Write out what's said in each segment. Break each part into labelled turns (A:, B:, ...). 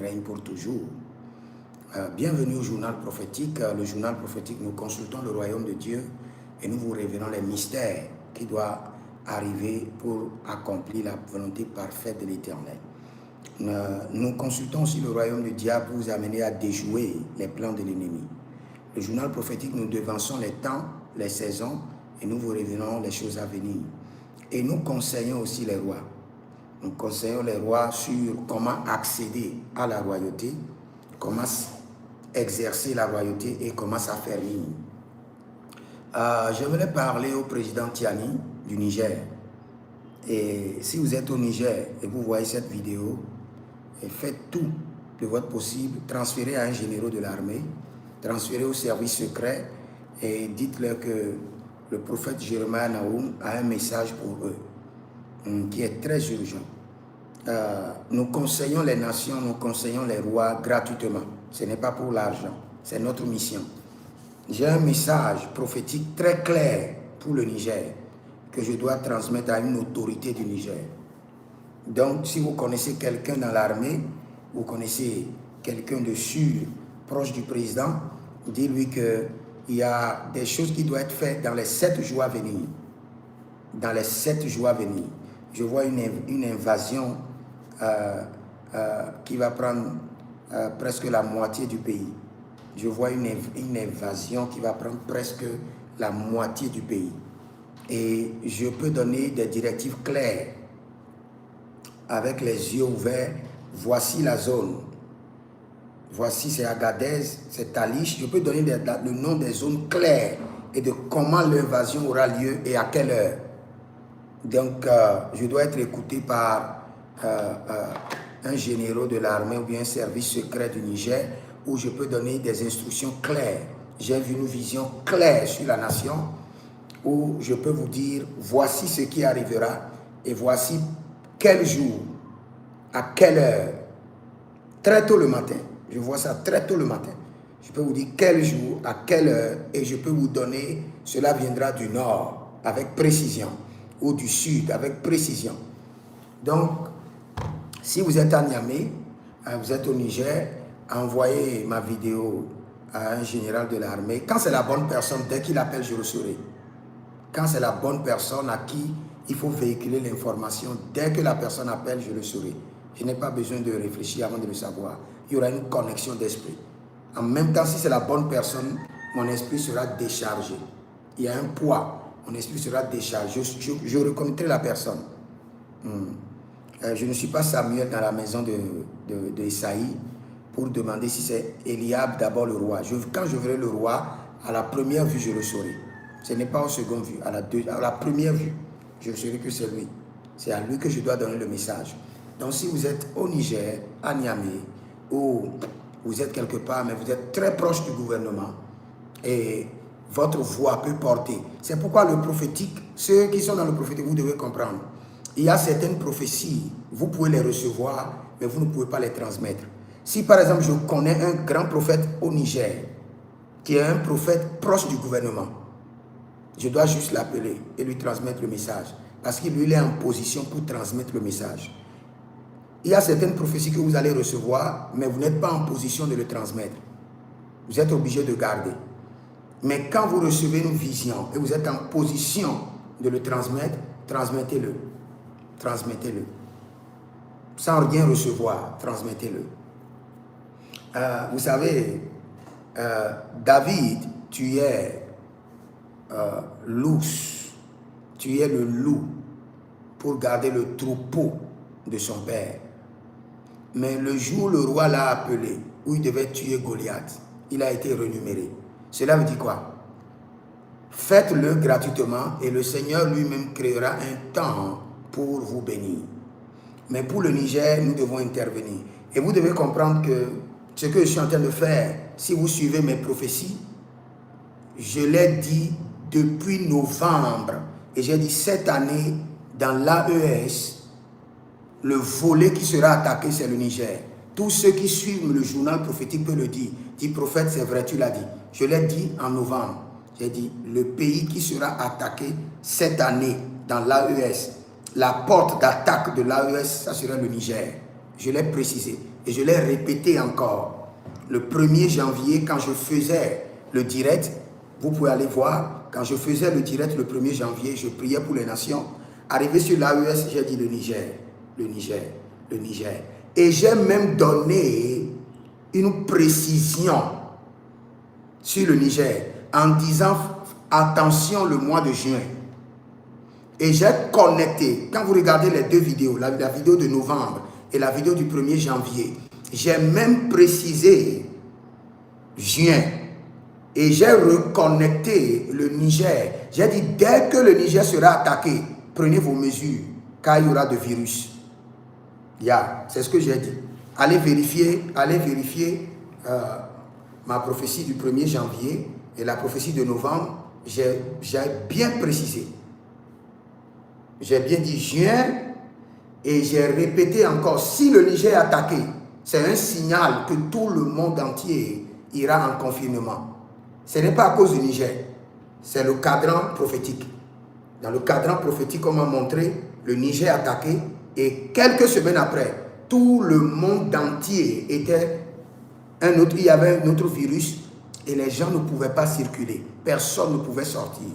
A: règne pour toujours. Bienvenue au journal prophétique. Le journal prophétique, nous consultons le royaume de Dieu et nous vous révélons les mystères qui doivent arriver pour accomplir la volonté parfaite de l'Éternel. Nous consultons aussi le royaume du diable pour vous amener à déjouer les plans de l'ennemi. Le journal prophétique, nous devançons les temps, les saisons et nous vous révélons les choses à venir. Et nous conseillons aussi les rois. Nous conseillons les rois sur comment accéder à la royauté, comment exercer la royauté et comment s'affermir. J'aimerais parler au président Tiani du Niger. Et si vous êtes au Niger et vous voyez cette vidéo, faites tout de votre possible, transférez à un général de l'armée, transférez au service secret et dites-leur que le prophète Jeremiah Naoum a un message pour eux qui est très urgent. Nous conseillons les nations, nous conseillons les rois gratuitement. Ce n'est pas pour l'argent, c'est notre mission. J'ai un message prophétique très clair pour le Niger que je dois transmettre à une autorité du Niger. Donc, si vous connaissez quelqu'un dans l'armée, vous connaissez quelqu'un de sûr, proche du président, dites-lui qu'il y a des choses qui doivent être faites dans les 7 jours à venir. Dans les 7 jours à venir. Je vois une invasion qui va prendre presque la moitié du pays. Je vois une invasion qui va prendre presque la moitié du pays. Et je peux donner des directives claires avec les yeux ouverts. Voici la zone. Voici, c'est Agadez, c'est Talich. Je peux donner le nom des zones claires et de comment l'invasion aura lieu et à quelle heure. Donc, je dois être écouté par un général de l'armée ou bien un service secret du Niger où je peux donner des instructions claires. J'ai vu une vision claire sur la nation où je peux vous dire, voici ce qui arrivera et voici quel jour, à quelle heure, très tôt le matin. Je vois ça très tôt le matin. Je peux vous dire quel jour, à quelle heure et je peux vous donner, cela viendra du nord avec précision ou du sud avec précision. Donc, si vous êtes à Niamey, vous êtes au Niger, envoyez ma vidéo à un général de l'armée. Quand c'est la bonne personne, dès qu'il appelle, je le saurai. Quand c'est la bonne personne à qui il faut véhiculer l'information, dès que la personne appelle, je le saurai. Je n'ai pas besoin de réfléchir avant de le savoir. Il y aura une connexion d'esprit. En même temps, si c'est la bonne personne, mon esprit sera déchargé. Il y a un poids. Mon esprit sera déchargé. Je reconnaîtrai la personne. Je ne suis pas Samuel dans la maison de Esaïe pour demander si c'est Eliab d'abord le roi. Quand je verrai le roi, à la première vue, je le saurai. Ce n'est pas au second vue. À la première vue, je saurai que c'est lui. C'est à lui que je dois donner le message. Donc si vous êtes au Niger, à Niamey, ou vous êtes quelque part, mais vous êtes très proche du gouvernement, et votre voix peut porter. C'est pourquoi le prophétique, ceux qui sont dans le prophétique, vous devez comprendre. Il y a certaines prophéties, vous pouvez les recevoir, mais vous ne pouvez pas les transmettre. Si par exemple, je connais un grand prophète au Niger, qui est un prophète proche du gouvernement, je dois juste l'appeler et lui transmettre le message. Parce qu'il lui est en position pour transmettre le message. Il y a certaines prophéties que vous allez recevoir, mais vous n'êtes pas en position de le transmettre. Vous êtes obligé de garder. Mais quand vous recevez une vision et vous êtes en position de le transmettre, transmettez-le. Transmettez-le. Sans rien recevoir, transmettez-le. Vous savez, David, tu es l'ours, tu es le loup pour garder le troupeau de son père. Mais le jour où le roi l'a appelé, où il devait tuer Goliath, il a été renuméré. Cela veut dire quoi? Faites-le gratuitement et le Seigneur lui-même créera un temps pour vous bénir. Mais pour le Niger, nous devons intervenir. Et vous devez comprendre que ce que je suis en train de faire, si vous suivez mes prophéties, je l'ai dit depuis novembre. Et j'ai dit cette année, dans l'AES, le volet qui sera attaqué, c'est le Niger. Tous ceux qui suivent le journal prophétique peuvent le dire. Dit prophète, c'est vrai, tu l'as dit. Je l'ai dit en novembre. J'ai dit, le pays qui sera attaqué cette année dans l'AES, la porte d'attaque de l'AES, ça sera le Niger. Je l'ai précisé. Et je l'ai répété encore. Le 1er janvier, quand je faisais le direct, vous pouvez aller voir, quand je faisais le direct le 1er janvier, je priais pour les nations. Arrivé sur l'AES, j'ai dit le Niger, le Niger, le Niger. Et j'ai même donné une précision sur le Niger en disant attention le mois de juin. Et j'ai connecté, quand vous regardez les deux vidéos, la vidéo de novembre et la vidéo du 1er janvier, j'ai même précisé juin. Et j'ai reconnecté le Niger. J'ai dit, dès que le Niger sera attaqué, prenez vos mesures, car il y aura de virus. C'est ce que j'ai dit. Allez vérifier ma prophétie du 1er janvier et la prophétie de novembre. J'ai bien précisé. J'ai bien dit juin et j'ai répété encore, si le Niger est attaqué, c'est un signal que tout le monde entier ira en confinement. Ce n'est pas à cause du Niger, c'est le cadran prophétique. Dans le cadran prophétique, on m'a montré le Niger attaqué et quelques semaines après, tout le monde entier était il y avait un autre virus et les gens ne pouvaient pas circuler. Personne ne pouvait sortir.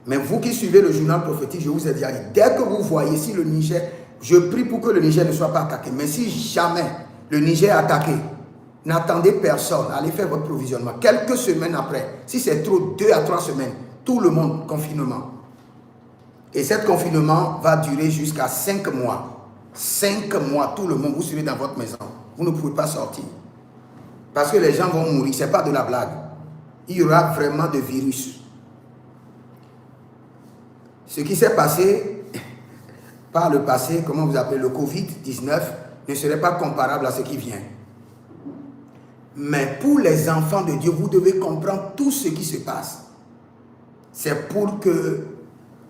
A: Mais vous qui suivez le journal prophétique, je vous ai dit, dès que vous voyez si le Niger, je prie pour que le Niger ne soit pas attaqué. Mais si jamais le Niger est attaqué, n'attendez personne, allez faire votre provisionnement. Quelques semaines après, si c'est trop, 2 à 3 semaines, tout le monde, confinement. Et ce confinement va durer jusqu'à 5 mois. 5 mois, tout le monde, vous serez dans votre maison. Vous ne pouvez pas sortir. Parce que les gens vont mourir, ce n'est pas de la blague. Il y aura vraiment de virus. Ce qui s'est passé par le passé, comment vous appelez le Covid-19, ne serait pas comparable à ce qui vient. Mais pour les enfants de Dieu, vous devez comprendre tout ce qui se passe. C'est pour que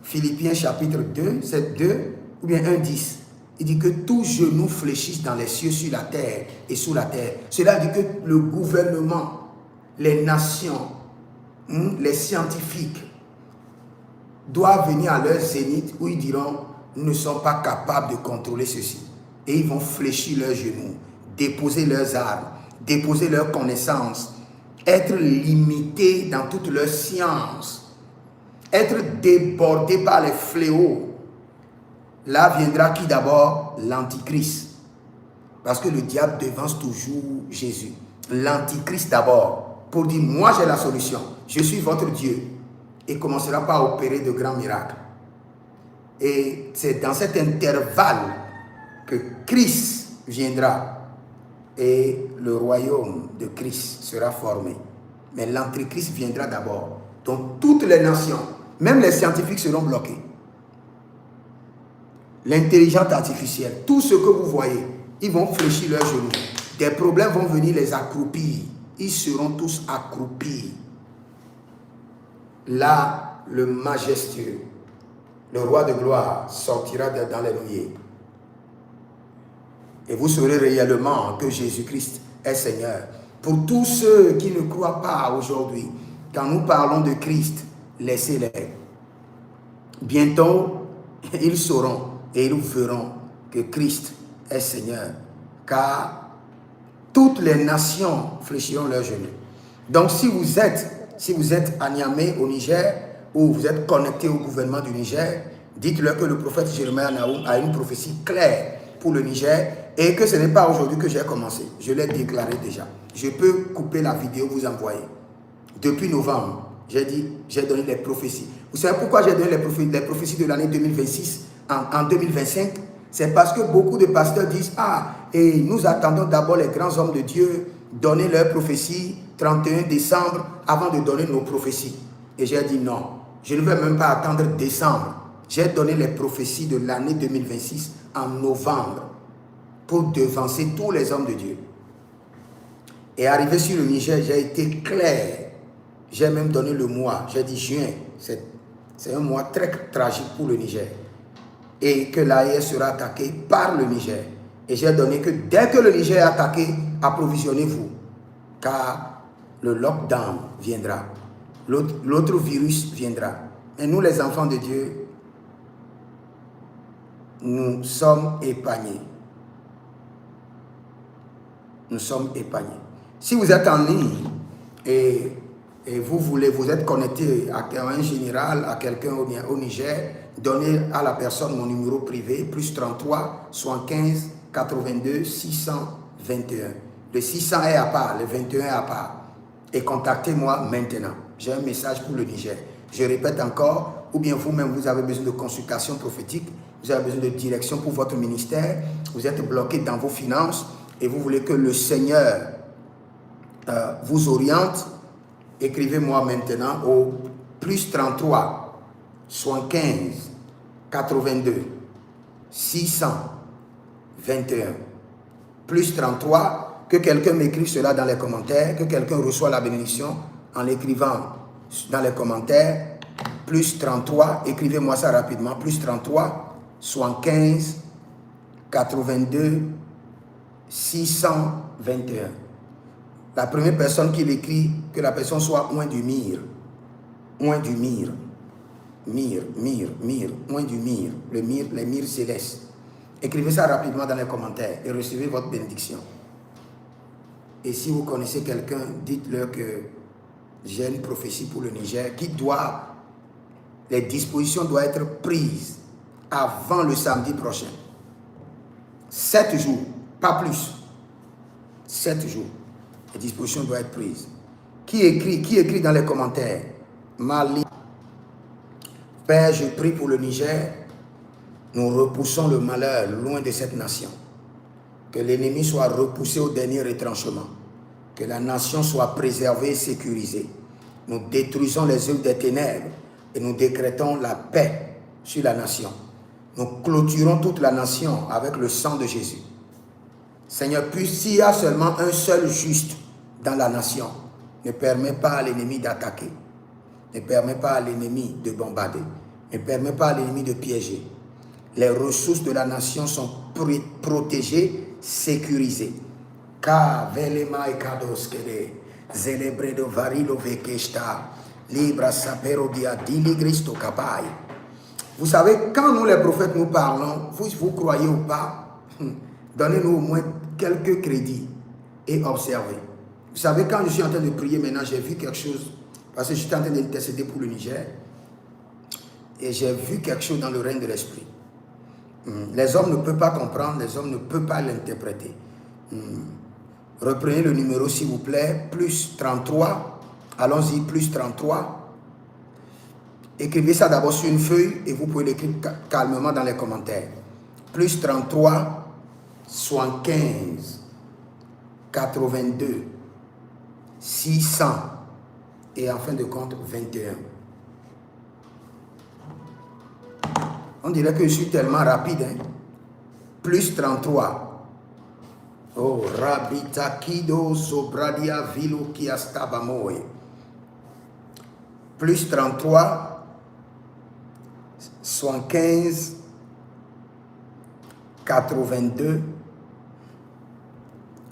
A: Philippiens chapitre 2, c'est 2 ou bien 1,10. Il dit que tout genou fléchisse dans les cieux, sur la terre et sous la terre. Cela dit que le gouvernement, les nations, les scientifiques doivent venir à leur zénith où ils diront « nous ne sommes pas capables de contrôler ceci ». Et ils vont fléchir leurs genoux, déposer leurs armes, déposer leurs connaissances, être limités dans toute leur science, être débordés par les fléaux. Là viendra qui d'abord? L'Antichrist. Parce que le diable devance toujours Jésus. L'Antichrist d'abord, pour dire, moi j'ai la solution, je suis votre Dieu. Et commencera par opérer de grands miracles. Et c'est dans cet intervalle que Christ viendra. Et le royaume de Christ sera formé. Mais l'Antichrist viendra d'abord. Donc toutes les nations, même les scientifiques seront bloqués. L'intelligence artificielle, tout ce que vous voyez, ils vont fléchir leurs genoux. Des problèmes vont venir les accroupir. Ils seront tous accroupis. Là, le majestueux, le roi de gloire, sortira dans les nuées. Et vous saurez réellement que Jésus-Christ est Seigneur. Pour tous ceux qui ne croient pas aujourd'hui, quand nous parlons de Christ, laissez-les. Bientôt, ils sauront et ils verront que Christ est Seigneur. Car toutes les nations fléchiront leurs genoux. Donc si vous êtes à Niamey, au Niger, ou vous êtes connecté au gouvernement du Niger, dites-leur que le prophète Jérémie a une prophétie claire pour le Niger et que ce n'est pas aujourd'hui que j'ai commencé. Je l'ai déclaré déjà. Je peux couper la vidéo, vous envoyer. Depuis novembre, j'ai donné les prophéties. Vous savez pourquoi j'ai donné les prophéties de l'année 2026 en 2025? C'est parce que beaucoup de pasteurs disent « Ah, et nous attendons d'abord les grands hommes de Dieu donner leurs prophéties 31 décembre avant de donner nos prophéties. » Et j'ai dit non, je ne vais même pas attendre décembre. J'ai donné les prophéties de l'année 2026 en novembre pour devancer tous les hommes de Dieu. Et arrivé sur le Niger, j'ai été clair. J'ai même donné le mois. J'ai dit juin. C'est un mois très tragique pour le Niger. Et que l'AES sera attaqué par le Niger. Et j'ai donné que dès que le Niger est attaqué, approvisionnez-vous. Car le lockdown viendra. L'autre virus viendra. Et nous, les enfants de Dieu, nous sommes épargnés. nous sommes épargnés. Si vous êtes en ligne et vous êtes connecté à un général, à quelqu'un au Niger, donnez à la personne mon numéro privé, plus 33 75 82 621. Le 600 est à part, le 21 est à part. Et contactez-moi maintenant. J'ai un message pour le Niger. Je répète encore, ou bien vous-même, vous avez besoin de consultation prophétique, vous avez besoin de direction pour votre ministère, vous êtes bloqué dans vos finances et vous voulez que le Seigneur vous oriente, écrivez-moi maintenant au plus 33 75 82 621. Plus 33, que quelqu'un m'écrive cela dans les commentaires, que quelqu'un reçoit la bénédiction en l'écrivant dans les commentaires. Plus 33, écrivez-moi ça rapidement. Plus 33 75 82 621. La première personne qui l'écrit, que la personne soit loin du mire. Loin du mire. Mire, loin du mire. Le mire, les mires célestes. Écrivez ça rapidement dans les commentaires et recevez votre bénédiction. Et si vous connaissez quelqu'un, dites-leur que j'ai une prophétie pour le Niger les dispositions doivent être prises avant le samedi prochain. 7 jours, pas plus. 7 jours. Les dispositions doivent être prises. Qui écrit dans les commentaires? Mali. Père, je prie pour le Niger. Nous repoussons le malheur loin de cette nation. Que l'ennemi soit repoussé au dernier retranchement. Que la nation soit préservée et sécurisée. Nous détruisons les œuvres des ténèbres et nous décrétons la paix sur la nation. Nous clôturons toute la nation avec le sang de Jésus. Seigneur, puis s'il y a seulement un seul juste dans la nation, ne permets pas à l'ennemi d'attaquer. Ne permets pas à l'ennemi de bombarder. Ne permets pas à l'ennemi de piéger. Les ressources de la nation sont protégées, sécurisées. Ka velema e kadoskele, zelebredo varilo vekeshta, libra sapero dia diligristo kapai. Vous savez, quand nous les prophètes nous parlons, vous croyez ou pas, donnez-nous au moins quelques crédits et observez. Vous savez, quand je suis en train de prier maintenant, j'ai vu quelque chose, parce que j'étais en train d'intercéder pour le Niger, et j'ai vu quelque chose dans le règne de l'esprit. Les hommes ne peuvent pas comprendre, les hommes ne peuvent pas l'interpréter. Reprenez le numéro s'il vous plaît, plus 33, allons-y, plus 33. Écrivez ça d'abord sur une feuille et vous pouvez l'écrire calmement dans les commentaires. Plus 33, 75, 82, 600 et en fin de compte 21. On dirait que je suis tellement rapide. Hein? Plus 33. Oh, Rabitakido Sobradia Vilo Kiastabamoe. Plus 33. 75, 82,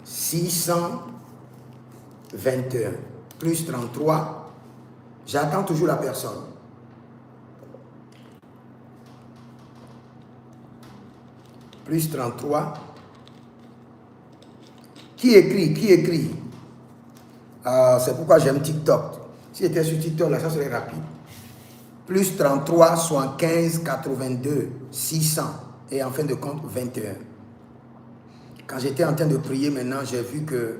A: 621, plus 33, j'attends toujours la personne. Plus 33. Qui écrit? C'est pourquoi j'aime TikTok. Si j'étais sur TikTok, là, ça serait rapide. Plus 33, 75, 82, 600 et en fin de compte 21. Quand j'étais en train de prier maintenant, j'ai vu qu'il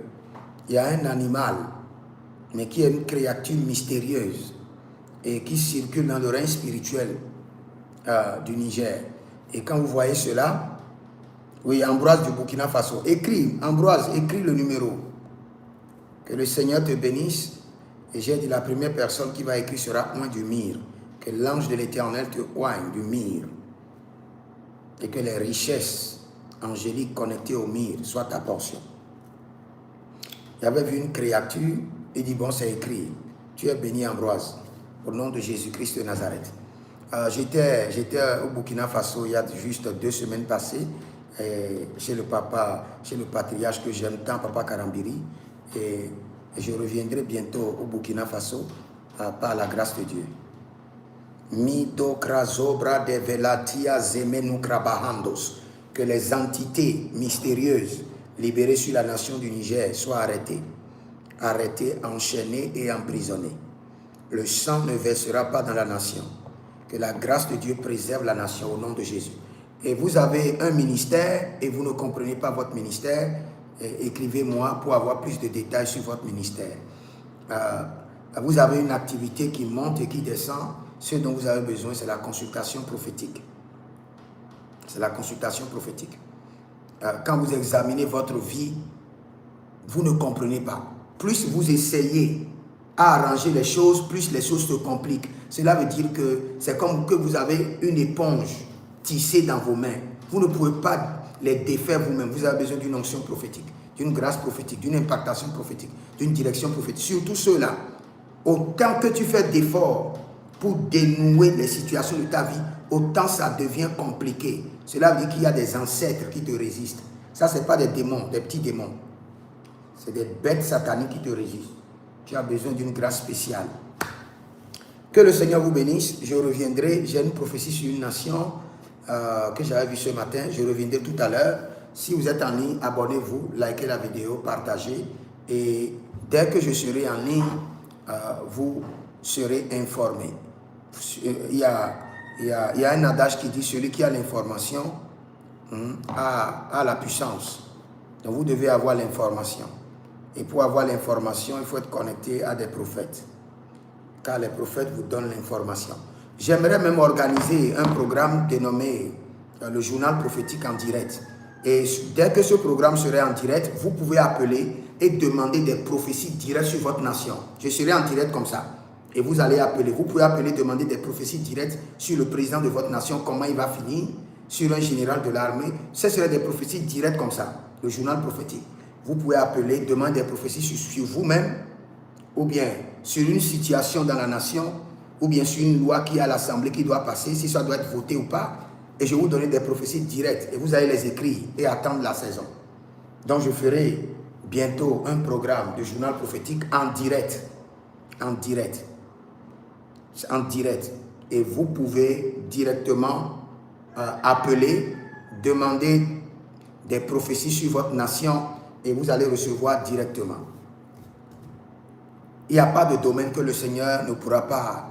A: y a un animal, mais qui est une créature mystérieuse et qui circule dans le règne spirituel du Niger. Et quand vous voyez cela, oui, Ambroise du Burkina Faso, Ambroise, écris le numéro. Que le Seigneur te bénisse. Et j'ai dit la première personne qui va écrire sera loin du mire. Que l'ange de l'Éternel te oigne du mire. Et que les richesses angéliques connectées au mire soient ta portion. J'avais vu une créature, il dit bon, c'est écrit. Tu es béni Ambroise, au nom de Jésus-Christ de Nazareth. J'étais au Burkina Faso il y a juste 2 semaines passées, chez le patriarche que j'aime tant, Papa Karambiri. Et je reviendrai bientôt au Burkina Faso par la grâce de Dieu. Que les entités mystérieuses, libérés sur la nation du Niger soient arrêtés. Arrêtés, enchaînés et emprisonnés. Le sang ne versera pas dans la nation. Que la grâce de Dieu préserve la nation au nom de Jésus. Et vous avez un ministère et vous ne comprenez pas votre ministère, écrivez-moi pour avoir plus de détails sur votre ministère. Vous avez une activité qui monte et qui descend. Ce dont vous avez besoin, c'est la consultation prophétique. C'est la consultation prophétique. Quand vous examinez votre vie, vous ne comprenez pas. Plus vous essayez à arranger les choses, plus les choses se compliquent. Cela veut dire que c'est comme que vous avez une éponge tissée dans vos mains. Vous ne pouvez pas les défaire vous-même. Vous avez besoin d'une onction prophétique, d'une grâce prophétique, d'une impactation prophétique, d'une direction prophétique. Surtout ceux-là, autant que tu fais d'efforts pour dénouer les situations de ta vie, autant ça devient compliqué. Cela veut dire qu'il y a des ancêtres qui te résistent. Ça, ce n'est pas des démons, des petits démons. C'est des bêtes sataniques qui te résistent. Tu as besoin d'une grâce spéciale. Que le Seigneur vous bénisse. Je reviendrai. J'ai une prophétie sur une nation que j'avais vue ce matin. Je reviendrai tout à l'heure. Si vous êtes en ligne, abonnez-vous, likez la vidéo, partagez. Et dès que je serai en ligne, vous serez informés. Il y a un adage qui dit celui qui a l'information a la puissance. Donc vous devez avoir l'information. Et pour avoir l'information, il faut être connecté à des prophètes. Car les prophètes vous donnent l'information. J'aimerais même organiser un programme dénommé le journal prophétique en direct. Et dès que ce programme serait en direct, vous pouvez appeler et demander des prophéties directes sur votre nation. Je serai en direct comme ça. Et vous allez appeler. Vous pouvez appeler, demander des prophéties directes sur le président de votre nation, comment il va finir, sur un général de l'armée. Ce serait des prophéties directes comme ça, le journal prophétique. Vous pouvez appeler, demander des prophéties sur vous-même, ou bien sur une situation dans la nation, ou bien sur une loi qui est à l'Assemblée qui doit passer, si ça doit être voté ou pas. Et je vais vous donner des prophéties directes. Et vous allez les écrire et attendre la saison. Donc je ferai bientôt un programme de journal prophétique en direct. En direct. En direct. Et vous pouvez directement appeler, demander des prophéties sur votre nation et vous allez recevoir directement. Il n'y a pas de domaine que le Seigneur ne pourra pas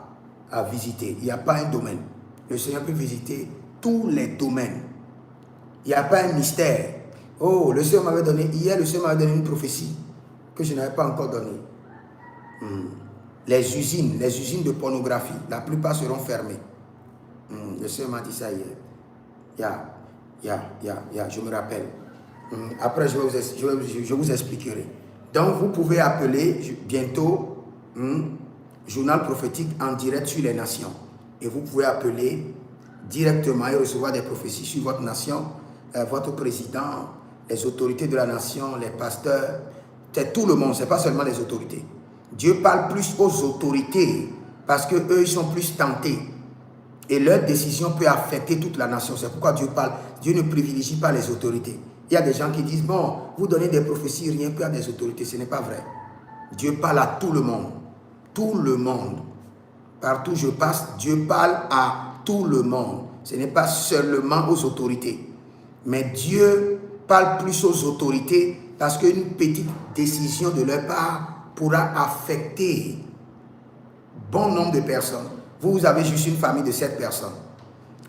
A: visiter. Il n'y a pas un domaine. Le Seigneur peut visiter tous les domaines. Il n'y a pas un mystère. Oh, le Seigneur m'avait donné, hier le Seigneur m'avait donné une prophétie que je n'avais pas encore donnée. Les usines de pornographie, la plupart seront fermées. Le Seigneur m'a dit ça hier. Je me rappelle. Après, je vous expliquerai. Donc, vous pouvez appeler bientôt journal prophétique en direct sur les nations. Et vous pouvez appeler directement et recevoir des prophéties sur votre nation, votre président, les autorités de la nation, les pasteurs. C'est tout le monde, ce n'est pas seulement les autorités. Dieu parle plus aux autorités parce qu'eux, ils sont plus tentés. Et leur décision peut affecter toute la nation. C'est pourquoi Dieu parle. Dieu ne privilégie pas les autorités. Il y a des gens qui disent, bon, vous donnez des prophéties rien qu'à des autorités. Ce n'est pas vrai. Dieu parle à tout le monde. Tout le monde. Partout où je passe, Dieu parle à tout le monde. Ce n'est pas seulement aux autorités. Mais Dieu parle plus aux autorités parce qu'une petite décision de leur part pourra affecter bon nombre de personnes. Vous avez juste une famille de 7 personnes.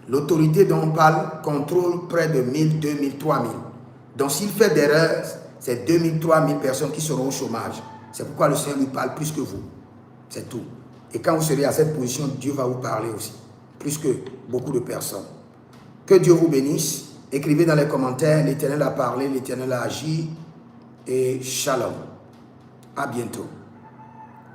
A: L'autorité dont on parle contrôle près de 1000, 2000, 3000. Donc s'il fait d'erreurs, c'est 2000, 3000 personnes qui seront au chômage. C'est pourquoi le Seigneur lui parle plus que vous. C'est tout. Et quand vous serez à cette position, Dieu va vous parler aussi. Plus que beaucoup de personnes. Que Dieu vous bénisse. Écrivez dans les commentaires, l'Éternel a parlé, l'Éternel a agi. Et shalom. À bientôt.